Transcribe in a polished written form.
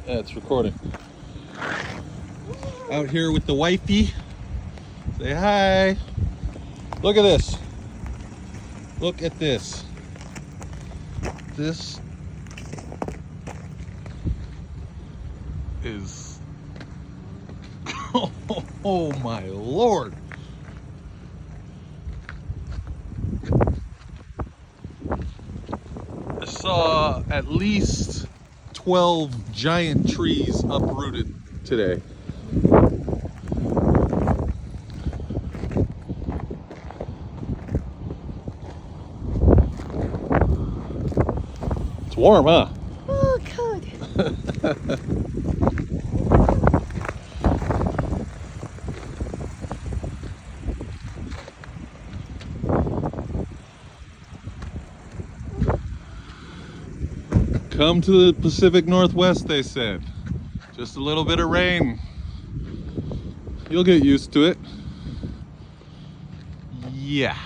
Yeah, it's recording. Out here with the wifey. Say hi. Look at this. Look at this. This is... Oh my Lord. I saw at least 12 giant trees uprooted today. It's warm, huh? Oh, good. Come to the Pacific Northwest, they said. Just a little bit of rain. You'll get used to it. Yeah.